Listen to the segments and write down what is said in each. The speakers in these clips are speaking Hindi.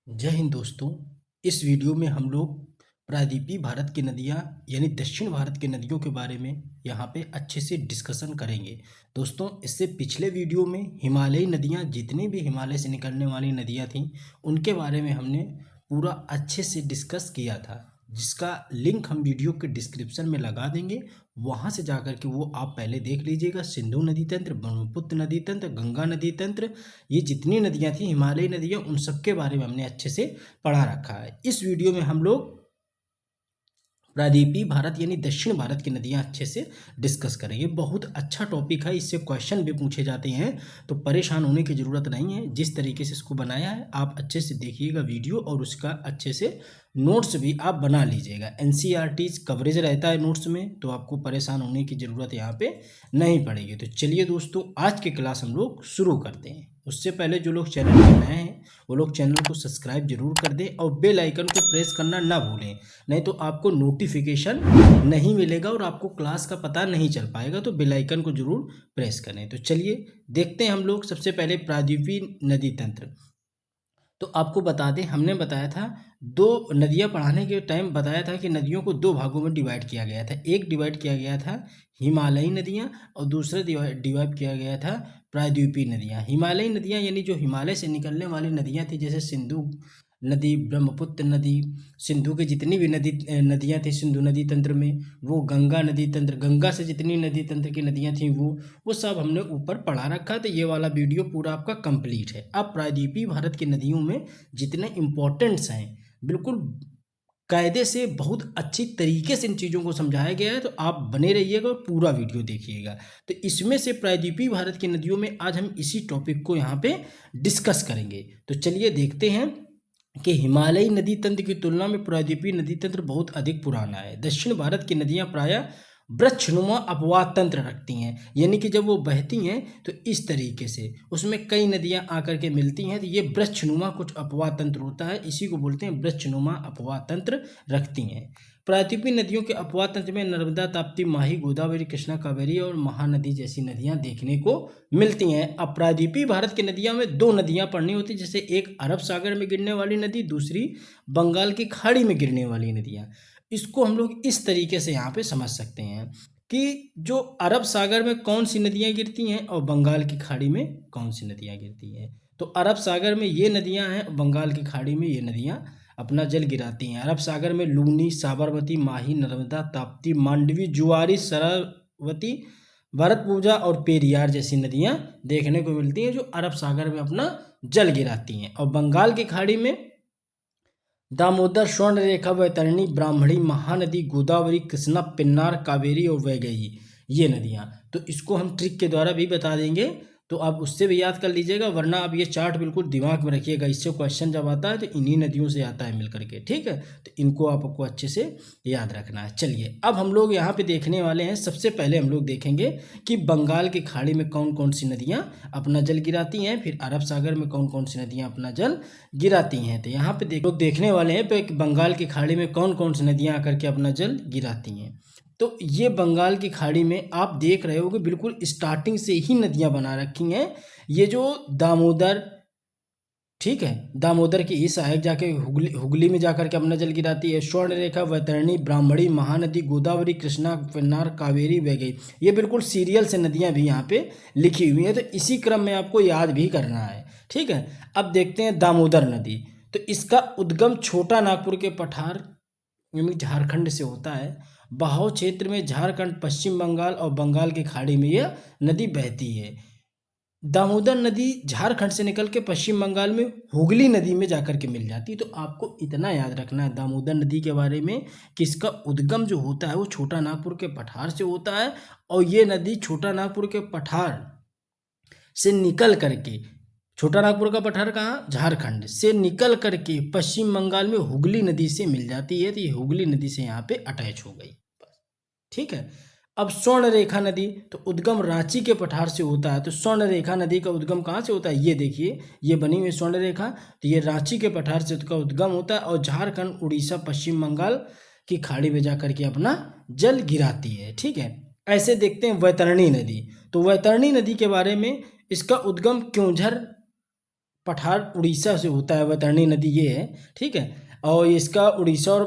जय हिंद दोस्तों। इस वीडियो में हम लोग प्रायद्वीपीय भारत की नदियाँ यानी दक्षिण भारत की नदियों के बारे में यहाँ पे अच्छे से डिस्कशन करेंगे। दोस्तों, इससे पिछले वीडियो में हिमालयी नदियाँ, जितनी भी हिमालय से निकलने वाली नदियाँ थीं, उनके बारे में हमने पूरा अच्छे से डिस्कस किया था, जिसका लिंक हम वीडियो के डिस्क्रिप्शन में लगा देंगे। वहाँ से जाकर के वो आप पहले देख लीजिएगा। सिंधु नदी तंत्र, ब्रह्मपुत्र नदी तंत्र, गंगा नदी तंत्र, ये जितनी नदियाँ थी हिमालयी नदियाँ, उन सब के बारे में हमने अच्छे से पढ़ा रखा है। इस वीडियो में हम लोग प्रायद्वीपीय भारत यानी दक्षिण भारत की नदियां अच्छे से डिस्कस करेंगे। बहुत अच्छा टॉपिक है, इससे क्वेश्चन भी पूछे जाते हैं, तो परेशान होने की ज़रूरत नहीं है। जिस तरीके से इसको बनाया है आप अच्छे से देखिएगा वीडियो, और उसका अच्छे से नोट्स भी आप बना लीजिएगा। एनसीईआरटी कवरेज रहता है नोट्स में, तो आपको परेशान होने की ज़रूरत यहाँ पे नहीं पड़ेगी। तो चलिए दोस्तों, आज की क्लास हम लोग शुरू करते हैं। उससे पहले जो लोग चैनल पर नए हैं वो लोग चैनल को सब्सक्राइब जरूर कर दें और बेल आइकन को प्रेस करना ना भूलें, नहीं तो आपको नोटिफिकेशन नहीं मिलेगा और आपको क्लास का पता नहीं चल पाएगा। तो बेल आइकन को जरूर प्रेस करें। तो चलिए देखते हैं हम लोग सबसे पहले प्रायद्वीपीय नदी तंत्र। तो आपको बता दें, हमने बताया था दो नदियां पढ़ाने के टाइम बताया था कि नदियों को दो भागों में डिवाइड किया गया था। एक डिवाइड किया गया था हिमालयी नदियां और दूसरा डिवाइड किया गया था प्रायद्वीपीय नदियां। हिमालयी नदियां यानी जो हिमालय से निकलने वाली नदियां थी, जैसे सिंधु नदी, ब्रह्मपुत्र नदी, सिंधु की जितनी भी नदियां थी सिंधु नदी तंत्र में, वो गंगा नदी तंत्र, गंगा से जितनी नदी तंत्र की नदियां थी वो सब हमने ऊपर पढ़ा रखा। तो ये वाला वीडियो पूरा आपका कंप्लीट है। अब प्रायद्वीपीय भारत की नदियों में जितने इंपॉर्टेंट्स हैं, बिल्कुल कायदे से बहुत अच्छी तरीके से इन चीज़ों को समझाया गया है, तो आप बने रहिएगा और पूरा वीडियो देखिएगा। तो इसमें से प्रायद्वीपीय भारत की नदियों में आज हम इसी टॉपिक को यहाँ पे डिस्कस करेंगे। तो चलिए देखते हैं कि हिमालयी नदी तंत्र की तुलना में प्रायद्वीपीय नदी तंत्र बहुत अधिक पुराना है। दक्षिण भारत की नदियां प्रायः वृक्षनुमा अपवाद तंत्र रखती हैं, यानी कि जब वो बहती हैं तो इस तरीके से उसमें कई नदियां आकर के मिलती हैं, तो ये वृक्षनुमा कुछ अपवाद तंत्र होता है, इसी को बोलते हैं वृक्षनुमा अपवाद तंत्र रखती हैं। प्रायद्वीपीय नदियों के अपवाद तंत्र में नर्मदा, ताप्ती, माही, गोदावरी, कृष्णा, कावेरी और महानदी जैसी नदियां देखने को मिलती हैं। अब प्रायद्वीपीय भारत की नदियां में दो नदियां पड़नी होती, जैसे एक अरब सागर में गिरने वाली नदी, दूसरी बंगाल की खाड़ी में गिरने वाली नदियां। इसको हम लोग इस तरीके से यहाँ पे समझ सकते हैं कि जो अरब सागर में कौन सी नदियाँ गिरती हैं और बंगाल की खाड़ी में कौन सी नदियाँ गिरती हैं। तो अरब सागर में ये नदियाँ हैं और बंगाल की खाड़ी में ये नदियाँ अपना जल गिराती हैं। अरब सागर में लूनी, साबरमती, माही, नर्मदा, ताप्ती, मांडवी, जुआरी, सरस्वती, भरतपुजा और पेरियार जैसी नदियाँ देखने को मिलती हैं, जो अरब सागर में अपना जल गिराती हैं। और बंगाल की खाड़ी में दामोदर, स्वर्णरेखा, वैतरणी, ब्राह्मणी, महानदी, गोदावरी, कृष्णा, पिन्नार, कावेरी और वैगई, ये नदियाँ। तो इसको हम ट्रिक के द्वारा भी बता देंगे, तो आप उससे भी याद कर लीजिएगा, वरना आप ये चार्ट बिल्कुल दिमाग में रखिएगा। इससे क्वेश्चन जब आता है तो इन्हीं नदियों से आता है मिल करके, ठीक है। तो इनको आपको अच्छे से याद रखना है। चलिए अब हम लोग यहाँ पे देखने वाले हैं, सबसे पहले हम लोग देखेंगे कि बंगाल की खाड़ी में कौन कौन सी नदियाँ अपना जल गिराती हैं, फिर अरब सागर में कौन कौन सी नदियाँ अपना जल गिराती हैं। तो यहाँ पे लोग देखने वाले हैं कि बंगाल की खाड़ी में कौन कौन सी नदियाँ आकर के अपना जल गिराती हैं। तो ये बंगाल की खाड़ी में आप देख रहे हो कि बिल्कुल स्टार्टिंग से ही नदियाँ बना रखी हैं। ये जो दामोदर, ठीक है, दामोदर की इस सहायक जाके हुगली में जाकर के अपना जल गिराती है। स्वर्ण रेखा, वैतरणी, ब्राह्मणी, महानदी, गोदावरी, कृष्णा, पेन्नार, कावेरी, वैगई, ये बिल्कुल सीरियल से नदियां भी यहाँ पे लिखी हुई हैं, तो इसी क्रम में आपको याद भी करना है, ठीक है। अब देखते हैं दामोदर नदी। तो इसका उद्गम छोटा नागपुर के पठार यानी झारखंड से होता है। बहाव क्षेत्र में झारखंड, पश्चिम बंगाल और बंगाल की खाड़ी में यह नदी बहती है। दामोदर नदी झारखंड से निकल के पश्चिम बंगाल में हुगली नदी में जाकर के मिल जाती है। तो आपको इतना याद रखना है दामोदर नदी के बारे में कि इसका उद्गम जो होता है वो छोटा नागपुर के पठार से होता है, और ये नदी छोटा नागपुर के पठार से निकल करके, छोटा नागपुर का पठार कहाँ, झारखंड से निकल करके पश्चिम बंगाल में हुगली नदी से मिल जाती है। तो ये हुगली नदी से यहाँ पे अटैच हो गई, ठीक है। अब स्वर्ण रेखा नदी, तो उद्गम रांची के पठार से होता है। तो स्वर्ण रेखा नदी का उद्गम कहाँ से होता है, ये देखिए, ये बनी हुई स्वर्ण रेखा, तो ये रांची के पठार से उसका उद्गम होता है और झारखंड, उड़ीसा, पश्चिम बंगाल की खाड़ी में जाकर के अपना जल गिराती है, ठीक है। ऐसे देखते हैं वैतरणी नदी। तो वैतरणी नदी के बारे में, इसका उद्गम क्योंझर पठार उड़ीसा से होता है, वैतरणी नदी ये है, ठीक है। और इसका उड़ीसा और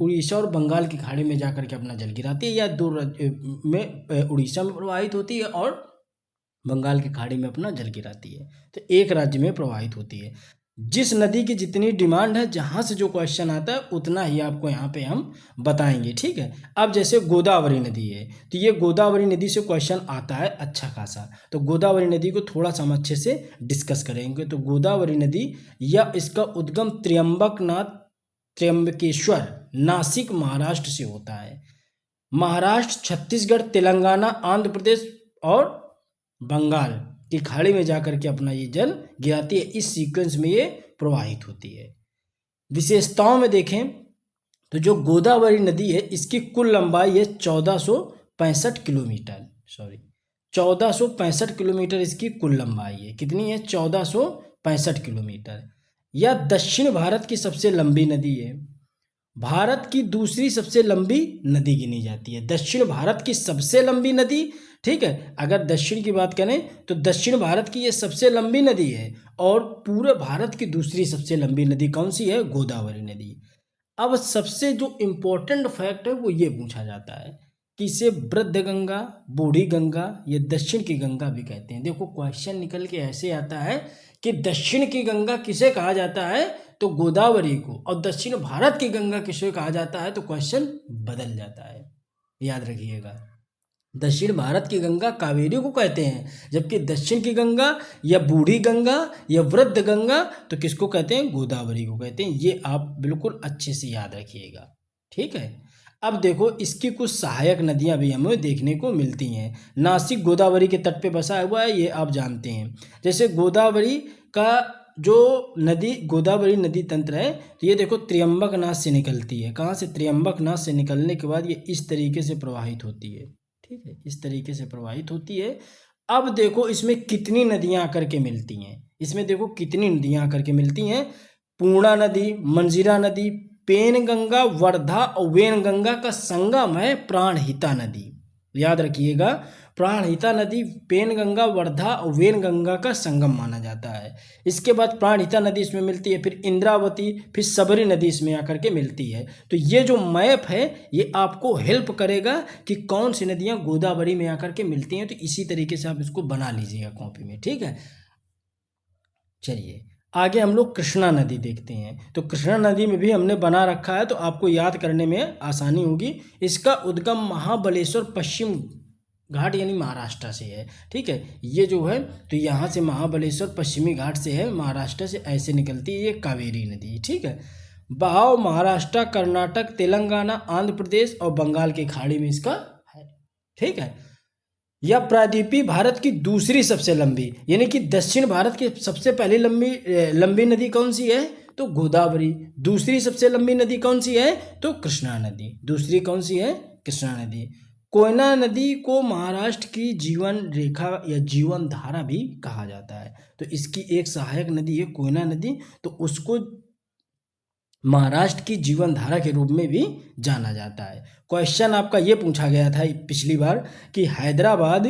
उड़ीसा और बंगाल की खाड़ी में जाकर के अपना जल गिराती है, या दो में उड़ीसा में प्रवाहित होती है और बंगाल की खाड़ी में अपना जल गिराती है। तो एक राज्य में प्रवाहित होती है। जिस नदी की जितनी डिमांड है, जहाँ से जो क्वेश्चन आता है उतना ही आपको यहाँ पे हम बताएंगे, ठीक है। अब जैसे गोदावरी नदी है, तो ये गोदावरी नदी से क्वेश्चन आता है अच्छा खासा, तो गोदावरी नदी को थोड़ा सा हम अच्छे से डिस्कस करेंगे। तो गोदावरी नदी या इसका उद्गम त्र्यंबकेश्वर नासिक महाराष्ट्र से होता है। महाराष्ट्र, छत्तीसगढ़, तेलंगाना, आंध्र प्रदेश और बंगाल की खाड़ी में जाकर के अपना ये जल गिराती है। इस सीक्वेंस में ये प्रवाहित होती है। विशेषताओं में देखें तो जो गोदावरी नदी है, इसकी कुल लंबाई है 1465 किलोमीटर, 1465 किलोमीटर इसकी कुल लंबाई है। कितनी है? 1465 किलोमीटर। यह दक्षिण भारत की सबसे लंबी नदी है। भारत की दूसरी सबसे लंबी नदी गिनी जाती है। दक्षिण भारत की सबसे लंबी नदी, ठीक है। अगर दक्षिण की बात करें तो दक्षिण भारत की ये सबसे लंबी नदी है, और पूरे भारत की दूसरी सबसे लंबी नदी कौन सी है? गोदावरी नदी। अब सबसे जो इम्पोर्टेंट फैक्ट है वो ये पूछा जाता है कि इसे वृद्ध गंगा, बूढ़ी गंगा या दक्षिण की गंगा भी कहते हैं। देखो क्वेश्चन निकल के ऐसे आता है कि दक्षिण की गंगा किसे कहा जाता है? तो गोदावरी को। और दक्षिण भारत की गंगा किसे कहा जाता है? तो क्वेश्चन बदल जाता है, याद रखिएगा। दक्षिण भारत की गंगा कावेरी को कहते हैं, जबकि दक्षिण की गंगा या बूढ़ी गंगा या वृद्ध गंगा तो किसको कहते हैं? गोदावरी को कहते हैं। ये आप बिल्कुल अच्छे से याद रखिएगा, ठीक है। अब देखो इसकी कुछ सहायक नदियां भी हमें देखने को मिलती हैं। नासिक गोदावरी के तट पे बसा हुआ है, ये आप जानते हैं। जैसे गोदावरी का जो नदी, गोदावरी नदी तंत्र है, तो ये देखो त्र्यंबकनाथ से निकलती है। कहाँ से? त्र्यंबकनाथ से निकलने के बाद ये इस तरीके से प्रवाहित होती है, ठीक है, इस तरीके से प्रवाहित होती है। अब देखो इसमें कितनी नदियां आकर के मिलती हैं। इसमें देखो कितनी नदियां आकर के मिलती हैं। पूर्णा नदी, मंजीरा नदी, पेनगंगा, वर्धा और वेनगंगा का संगम है प्राणहिता नदी। याद रखिएगा, प्राणहिता नदी पेनगंगा, वर्धा और वेनगंगा का संगम माना जाता है। इसके बाद प्राणहिता नदी इसमें मिलती है, फिर इंद्रावती, फिर सबरी नदी इसमें आकर के मिलती है। तो ये जो मैप है ये आपको हेल्प करेगा कि कौन सी नदियां गोदावरी में आकर के मिलती हैं। तो इसी तरीके से आप इसको बना लीजिएगा कॉपी में, ठीक है। चलिए आगे हम लोग कृष्णा नदी देखते हैं। तो कृष्णा नदी में भी हमने बना रखा है, तो आपको याद करने में आसानी होगी। इसका उद्गम महाबलेश्वर पश्चिम घाट यानी महाराष्ट्र से है, ठीक है। ये जो है तो यहाँ से महाबलेश्वर पश्चिमी घाट से है, महाराष्ट्र से ऐसे निकलती है ये कावेरी नदी, ठीक है। बहाव महाराष्ट्र, कर्नाटक, तेलंगाना, आंध्र प्रदेश और बंगाल की खाड़ी में इसका है, ठीक है। यह प्रायद्वीपीय भारत की दूसरी सबसे लंबी, यानी कि दक्षिण भारत की सबसे पहली लंबी नदी कौन सी है? तो गोदावरी। दूसरी सबसे लंबी नदी कौन सी है? तो कृष्णा नदी। दूसरी कौन सी है? कृष्णा नदी। कोयना नदी को महाराष्ट्र की जीवन रेखा या जीवन धारा भी कहा जाता है। तो इसकी एक सहायक नदी है कोयना नदी, तो उसको महाराष्ट्र की जीवन धारा के रूप में भी जाना जाता है। क्वेश्चन आपका ये पूछा गया था पिछली बार कि हैदराबाद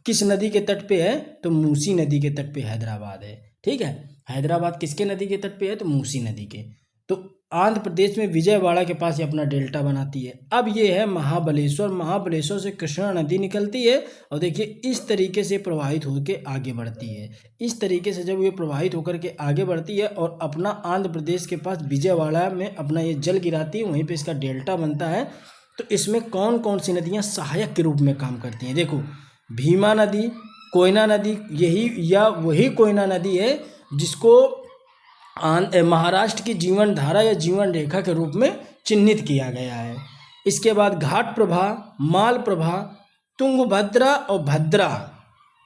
किस नदी के तट पे है? तो मूसी नदी के तट पे हैदराबाद है, ठीक है। हैदराबाद किसके नदी के तट पे है? तो मूसी नदी के। तो आंध्र प्रदेश में विजयवाड़ा के पास ये अपना डेल्टा बनाती है। अब ये है महाबलेश्वर। महाबलेश्वर से कृष्णा नदी निकलती है और देखिए इस तरीके से प्रवाहित होकर आगे बढ़ती है। इस तरीके से जब ये प्रवाहित होकर के आगे बढ़ती है और अपना आंध्र प्रदेश के पास विजयवाड़ा में अपना ये जल गिराती है, वहीं पे इसका डेल्टा बनता है। तो इसमें कौन कौन सी नदियाँ सहायक के रूप में काम करती हैं? देखो भीमा नदी, कोयना नदी, यही या वही कोयना नदी है जिसको महाराष्ट्र की जीवन धारा या जीवन रेखा के रूप में चिन्हित किया गया है। इसके बाद घाट प्रभा, माल प्रभा, तुंगभद्रा और भद्रा,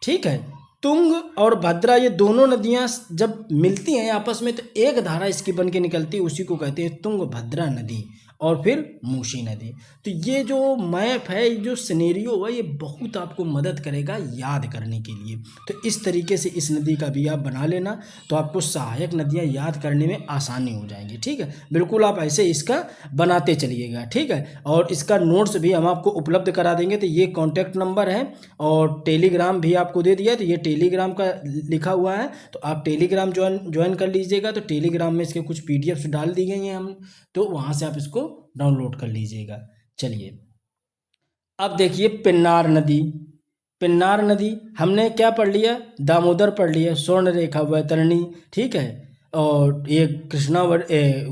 ठीक है। तुंग और भद्रा ये दोनों नदियां जब मिलती हैं आपस में तो एक धारा इसकी बन के निकलती है, उसी को कहते हैं तुंगभद्रा नदी। और फिर मूसी नदी। तो ये जो मैप है, ये जो सिनेरियो है, ये बहुत आपको मदद करेगा याद करने के लिए। तो इस तरीके से इस नदी का भी आप बना लेना, तो आपको सहायक नदियाँ याद करने में आसानी हो जाएंगी। ठीक है, बिल्कुल आप ऐसे इसका बनाते चलिएगा। ठीक है, और इसका नोट्स भी हम आपको उपलब्ध करा देंगे। तो ये कॉन्टैक्ट नंबर है और टेलीग्राम भी आपको दे दिया, तो ये टेलीग्राम का लिखा हुआ है, तो आप टेलीग्राम ज्वाइन कर लीजिएगा। तो टेलीग्राम में इसके कुछ पीडीएफ्स डाल दी गई हैं हम, तो वहाँ से आप इसको डाउनलोड कर लीजिएगा। चलिए अब देखिए पेन्नार नदी। पेन्नार नदी हमने क्या पढ़ लिया, दामोदर पढ़ लिया, स्वर्ण रेखा, वैतरणी, ठीक है, और ये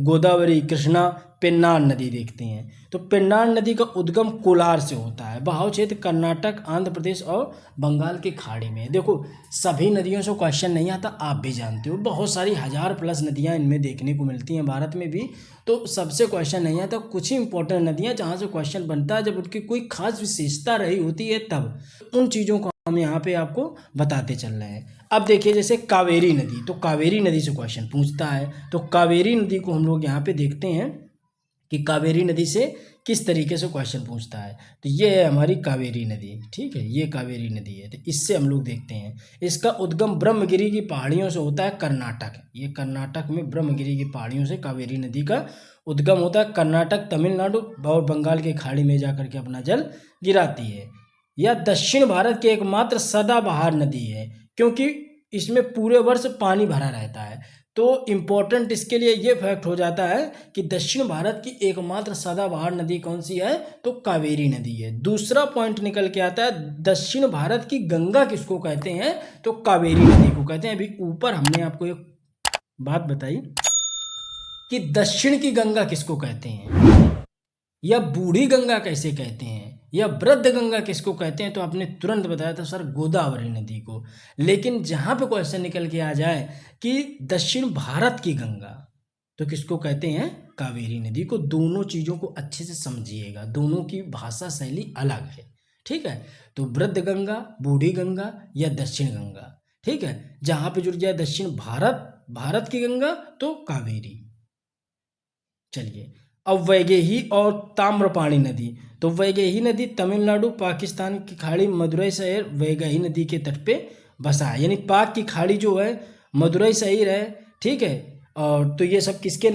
गोदावरी, कृष्णा, पेन्नार नदी देखते हैं। तो पेन्नार नदी का उद्गम कोलार से होता है। बहाव क्षेत्र कर्नाटक, आंध्र प्रदेश और बंगाल की खाड़ी में। देखो सभी नदियों से क्वेश्चन नहीं आता, आप भी जानते हो, बहुत सारी 1000+ नदियाँ इनमें देखने को मिलती हैं भारत में भी, तो सबसे क्वेश्चन नहीं आता। कुछ ही इंपॉर्टेंट नदियाँ जहाँ से क्वेश्चन बनता है, जब उनकी कोई खास विशेषता रही होती है, तब उन चीज़ों को हम यहाँ पे आपको बताते चल रहे हैं। अब देखिए जैसे कावेरी नदी, तो कावेरी नदी से क्वेश्चन पूछता है, तो कावेरी नदी को हम लोग यहाँ पे देखते हैं कि कावेरी नदी से किस तरीके से क्वेश्चन पूछता है। तो ये है हमारी कावेरी नदी, ठीक है, ये कावेरी नदी है। तो इससे हम लोग देखते हैं, इसका उद्गम ब्रह्मगिरी की पहाड़ियों से होता है, कर्नाटक। ये कर्नाटक में ब्रह्मगिरी की पहाड़ियों से कावेरी नदी का उद्गम होता है। कर्नाटक, तमिलनाडु और बंगाल की खाड़ी में जाकर के अपना जल गिराती है। यह दक्षिण भारत की एकमात्र सदाबहार नदी है, क्योंकि इसमें पूरे वर्ष पानी भरा रहता है। तो इम्पोर्टेंट इसके लिए ये फैक्ट हो जाता है कि दक्षिण भारत की एकमात्र सदाबहार नदी कौन सी है, तो कावेरी नदी है। दूसरा पॉइंट निकल के आता है, दक्षिण भारत की गंगा किसको कहते हैं, तो कावेरी नदी को कहते हैं। अभी ऊपर हमने आपको एक बात बताई कि दक्षिण की गंगा किसको कहते हैं, या बूढ़ी गंगा कैसे कहते हैं, या वृद्ध गंगा किसको कहते हैं, तो आपने तुरंत बताया था सर गोदावरी नदी को। लेकिन जहां पे क्वेश्चन निकल के आ जाए कि दक्षिण भारत की गंगा, तो किसको कहते हैं, कावेरी नदी को। दोनों चीजों को अच्छे से समझिएगा, दोनों की भाषा शैली अलग है। ठीक है, तो वृद्ध गंगा, बूढ़ी गंगा या दक्षिण गंगा, ठीक है, जहां पे जुड़ जाए दक्षिण भारत की गंगा तो कावेरी। चलिए अब वैगेही और ताम्रपाणी नदी, तो वैगेही नदी तमिलनाडु, पाकिस्तान की खाड़ी, मदुरई शहर वैगेही नदी के तट पे बसा है। यानी पाक की खाड़ी जो है मदुरई शहर है, ठीक है, और तो ये सब किसके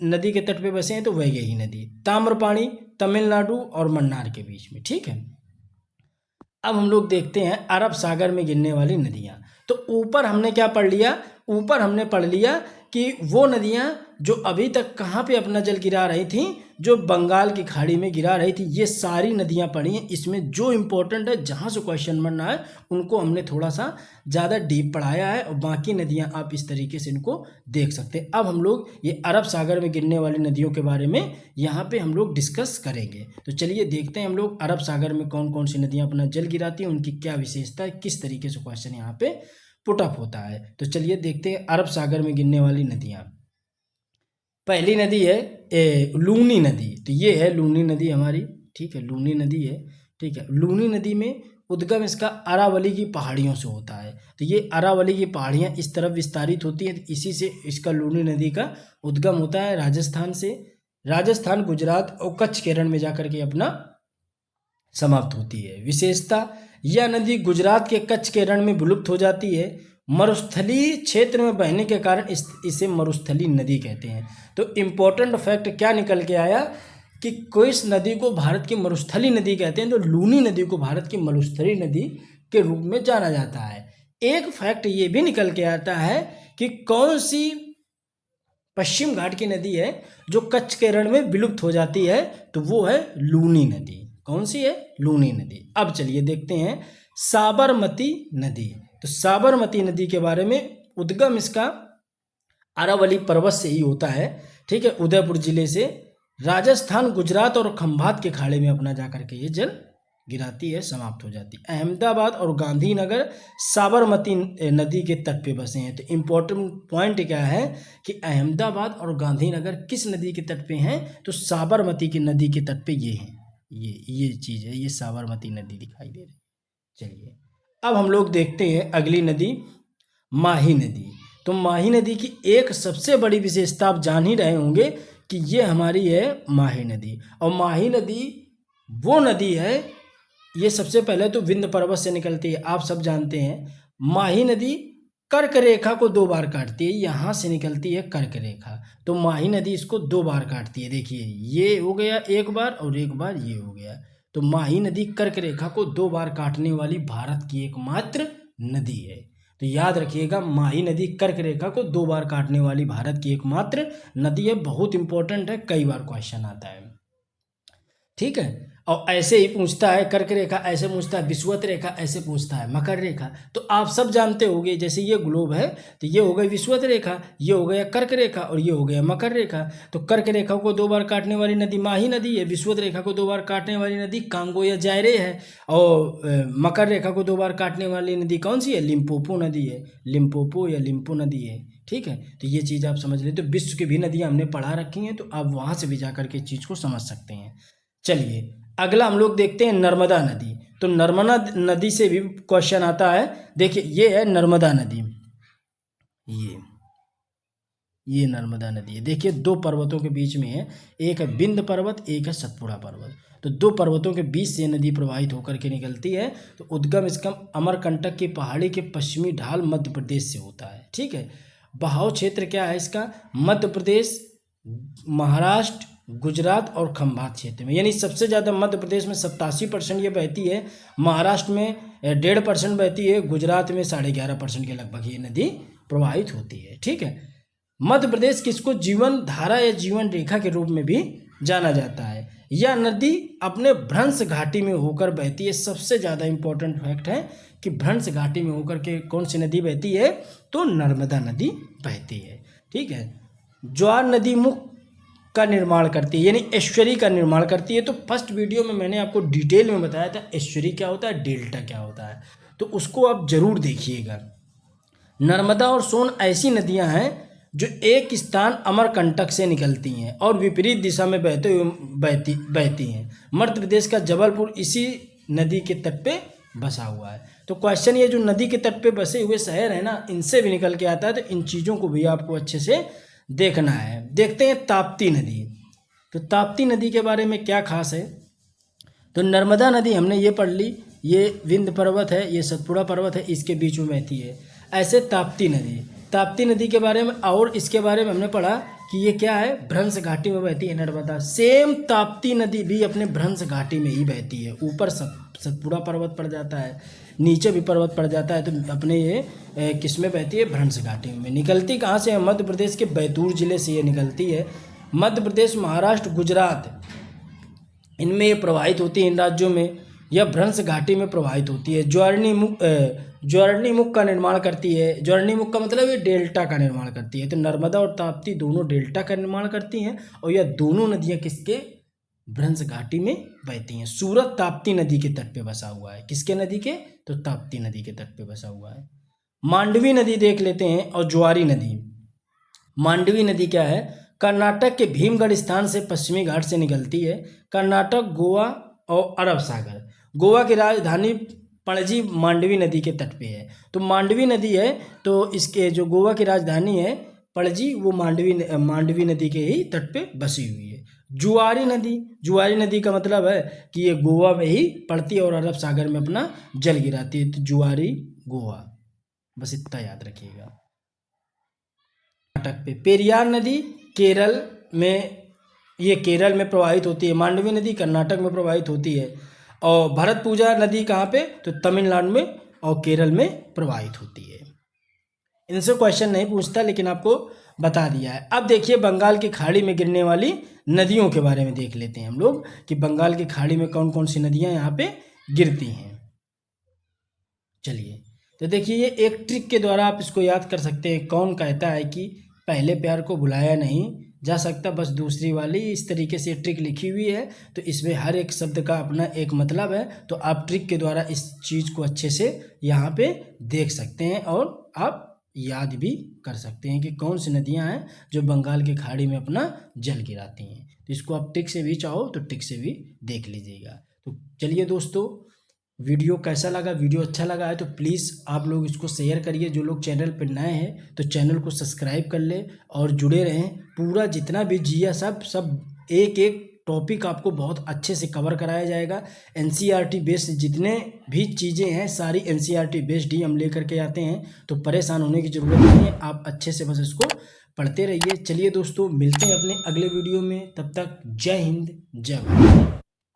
नदी के तट पे बसे हैं, तो वैगेही नदी। ताम्रपाणी तमिलनाडु और मन्नार के बीच में, ठीक है। अब हम लोग देखते हैं अरब सागर में गिरने वाली नदियाँ। तो ऊपर हमने क्या पढ़ लिया, ऊपर हमने पढ़ लिया कि वो नदियाँ जो अभी तक कहाँ पे अपना जल गिरा रही थी, जो बंगाल की खाड़ी में गिरा रही थी, ये सारी नदियाँ पढ़ी हैं। इसमें जो इम्पोर्टेंट है, जहाँ से क्वेश्चन बनना है, उनको हमने थोड़ा सा ज़्यादा डीप पढ़ाया है, और बाकी नदियाँ आप इस तरीके से इनको देख सकते हैं। अब हम लोग ये अरब सागर में गिरने वाली नदियों के बारे में यहाँ पे हम लोग डिस्कस करेंगे। तो चलिए देखते हैं हम लोग अरब सागर में कौन कौन सी नदियाँ अपना जल गिराती हैं, उनकी क्या विशेषता है, किस तरीके से क्वेश्चन यहाँ पे पुटअप होता है। तो चलिए देखते हैं अरब सागर में गिरने वाली नदियाँ। पहली नदी है लूनी नदी, तो ये है लूनी नदी हमारी, ठीक है, लूनी नदी है, ठीक है। लूनी नदी में उद्गम इसका अरावली की पहाड़ियों से होता है। तो ये अरावली की पहाड़ियाँ इस तरफ विस्तारित होती हैं, तो इसी से इसका लूनी नदी का उद्गम होता है राजस्थान से। राजस्थान, गुजरात और कच्छ, केरल में जाकर के अपना समाप्त होती है। विशेषता, यह नदी गुजरात के कच्छ के रण में विलुप्त हो जाती है। मरुस्थलीय क्षेत्र में बहने के कारण इसे मरुस्थली नदी कहते हैं। तो इम्पोर्टेंट फैक्ट क्या निकल के आया कि किस नदी को भारत की मरुस्थली नदी कहते हैं, तो लूनी नदी को भारत की मरुस्थली नदी के रूप में जाना जाता है। एक फैक्ट ये भी निकल के आता है कि कौन सी पश्चिम घाट की नदी है जो कच्छ के रण में विलुप्त हो जाती है, तो वो है लूनी नदी। कौन सी है, लूनी नदी। अब चलिए देखते हैं साबरमती नदी। तो साबरमती नदी के बारे में, उद्गम इसका अरावली पर्वत से ही होता है, ठीक है, उदयपुर जिले से। राजस्थान, गुजरात और खंभात के खाड़ी में अपना जाकर के ये जल गिराती है, समाप्त हो जाती है। अहमदाबाद और गांधीनगर साबरमती नदी के तट पे बसे हैं। तो इम्पोर्टेंट पॉइंट क्या है कि अहमदाबाद और गांधीनगर किस नदी के तट पे हैं, तो साबरमती की नदी के तट पे ये हैं। ये चीज़ है, ये साबरमती नदी दिखाई दे रही है। चलिए अब हम लोग देखते हैं अगली नदी, माही नदी। तो माही नदी की एक सबसे बड़ी विशेषता आप जान ही रहे होंगे कि ये हमारी है माही नदी। और माही नदी वो नदी है, ये सबसे पहले तो विंध्य पर्वत से निकलती है, आप सब जानते हैं। माही नदी कर्क रेखा को 2 बार काटती है, यहाँ से निकलती है कर्क रेखा, तो माही नदी इसको 2 बार काटती है। देखिए ये हो गया एक बार और एक बार ये हो गया, तो माही नदी कर्क रेखा को 2 बार काटने वाली भारत की एकमात्र नदी है। तो याद रखिएगा, माही नदी कर्क रेखा को 2 बार काटने वाली भारत की एकमात्र नदी है। बहुत इंपॉर्टेंट है, कई बार क्वेश्चन आता है, ठीक है। और ऐसे ही पूछता है कर्क रेखा, ऐसे पूछता है विषुवत रेखा, ऐसे पूछता है मकर रेखा। तो आप सब जानते होंगे, जैसे ये ग्लोब है तो ये हो गई विषुवत रेखा, ये हो गया कर्क रेखा और ये हो गया मकर रेखा। तो कर्क रेखा को 2 बार काटने वाली नदी माही नदी है, विषुवत रेखा को 2 बार काटने वाली नदी कांगो या जायरे है, और मकर रेखा को 2 बार काटने वाली नदी कौन सी है? लिम्पोपो नदी है, लिम्पोपो या लिम्पो नदी है, ठीक है। तो ये चीज़ आप समझ लेते, तो विश्व की भी नदियाँ हमने पढ़ा रखी हैं, तो आप वहाँ से भी जा करके चीज़ को समझ सकते हैं। चलिए अगला हम लोग देखते हैं नर्मदा नदी। तो नर्मदा नदी से भी क्वेश्चन आता है। देखिए ये है नर्मदा नदी, ये नर्मदा नदी है। देखिए 2 पर्वतों के बीच में है, एक है विंध्य पर्वत, एक है सतपुड़ा पर्वत। तो 2 पर्वतों के बीच से नदी प्रवाहित होकर के निकलती है। तो उद्गम इसका अमरकंटक की पहाड़ी के पश्चिमी ढाल मध्य प्रदेश से होता है, ठीक है। बहाव क्षेत्र क्या है इसका? मध्य प्रदेश, महाराष्ट्र, गुजरात और खंभात क्षेत्र में, यानी सबसे ज़्यादा मध्य प्रदेश में 87% ये बहती है, महाराष्ट्र में 1.5% बहती है, गुजरात में 11.5% के लगभग ये नदी प्रवाहित होती है, ठीक है। मध्य प्रदेश किसको जीवन धारा या जीवन रेखा के रूप में भी जाना जाता है। यह नदी अपने भ्रंश घाटी में होकर बहती है। सबसे ज़्यादा इंपॉर्टेंट फैक्ट है कि भ्रंश घाटी में होकर के कौन सी नदी बहती है? तो नर्मदा नदी बहती है, ठीक है। ज्वार नदी मुख का निर्माण करती है, यानी एस्चुरी का निर्माण करती है। तो फर्स्ट वीडियो में मैंने आपको डिटेल में बताया था एस्चुरी क्या होता है, डेल्टा क्या होता है, तो उसको आप जरूर देखिएगा। नर्मदा और सोन ऐसी नदियां हैं जो एक स्थान अमरकंटक से निकलती हैं और विपरीत दिशा में बहती हैं। मध्य प्रदेश का जबलपुर इसी नदी के तट पे बसा हुआ है। तो क्वेश्चन ये जो नदी के तट पे बसे हुए शहर है ना, इनसे भी निकल के आता है, तो इन चीज़ों को भी आपको अच्छे से देखना है। देखते हैं ताप्ती नदी। तो ताप्ती नदी के बारे में क्या खास है? तो नर्मदा नदी हमने ये पढ़ ली, ये विंध्य पर्वत है, ये सतपुड़ा पर्वत है, इसके बीच में बहती है। ऐसे ताप्ती नदी के बारे में और इसके बारे में हमने पढ़ा कि ये क्या है? भ्रंश घाटी में बहती है नर्मदा। सेम ताप्ती नदी भी अपने भ्रंश घाटी में ही बहती है। ऊपर सतपुड़ा पर्वत पड़ जाता है, नीचे भी पर्वत पड़ जाता है, तो अपने ये किस में बहती है? भ्रंश घाटी में। निकलती कहाँ से है? मध्य प्रदेश के बैतूल जिले से ये निकलती है। मध्य प्रदेश, महाराष्ट्र, गुजरात, इनमें ये प्रवाहित होती है, इन राज्यों में। यह भ्रंश घाटी में प्रवाहित होती है। ज्वारणी मुख का निर्माण करती है। ज्वारणी मुख का मतलब ये डेल्टा का निर्माण करती है। तो नर्मदा और ताप्ती दोनों डेल्टा का निर्माण करती हैं, और यह दोनों नदियाँ किसके? भ्रंश घाटी में बहती हैं। सूरत ताप्ती नदी के तट पे बसा हुआ है। किसके नदी के? तो ताप्ती नदी के तट पे बसा हुआ है। मांडवी नदी देख लेते हैं, और ज्वारी नदी। मांडवी नदी क्या है? कर्नाटक के भीमगढ़ स्थान से पश्चिमी घाट से निकलती है। कर्नाटक, गोवा और अरब सागर, गोवा की राजधानी पणजी मांडवी नदी के तट पे है। तो मांडवी नदी है, तो इसके जो गोवा की राजधानी है पणजी, वो मांडवी नदी के ही तट पे बसी हुई है। जुआरी नदी का मतलब है कि ये गोवा में ही पड़ती है और अरब सागर में अपना जल गिराती है। तो जुआरी गोवा, बस इतना याद रखिएगा। कर्नाटक पे पेरियार नदी केरल में प्रवाहित होती है। मांडवी नदी कर्नाटक में प्रवाहित होती है। और भरतपुजा नदी कहाँ पे? तो तमिलनाडु में और केरल में प्रवाहित होती है। इनसे क्वेश्चन नहीं पूछता, लेकिन आपको बता दिया है। अब देखिए बंगाल की खाड़ी में गिरने वाली नदियों के बारे में देख लेते हैं हम लोग कि बंगाल की खाड़ी में कौन कौन सी नदियां यहाँ पे गिरती हैं। चलिए तो देखिए, ये एक ट्रिक के द्वारा आप इसको याद कर सकते हैं। कौन कहता है कि पहले प्यार को भुलाया नहीं जा सकता, बस दूसरी वाली। इस तरीके से ट्रिक लिखी हुई है, तो इसमें हर एक शब्द का अपना एक मतलब है। तो आप ट्रिक के द्वारा इस चीज़ को अच्छे से यहाँ पे देख सकते हैं और आप याद भी कर सकते हैं कि कौन सी नदियाँ हैं जो बंगाल की खाड़ी में अपना जल गिराती हैं। तो इसको आप ट्रिक से भी चाहो तो ट्रिक से भी देख लीजिएगा। तो चलिए दोस्तों, वीडियो कैसा लगा, वीडियो अच्छा लगा है तो प्लीज़ आप लोग इसको शेयर करिए। जो लोग चैनल पर नए हैं तो चैनल को सब्सक्राइब कर ले और जुड़े रहें। पूरा जितना भी जिया सब एक एक टॉपिक आपको बहुत अच्छे से कवर कराया जाएगा। एनसीईआरटी बेस्ड जितने भी चीज़ें हैं सारी एनसीईआरटी बेस्ड ही हम लेकर के आते हैं, तो परेशान होने की ज़रूरत नहीं है। आप अच्छे से बस इसको पढ़ते रहिए। चलिए दोस्तों, मिलते हैं अपने अगले वीडियो में, तब तक जय हिंद जय भारत।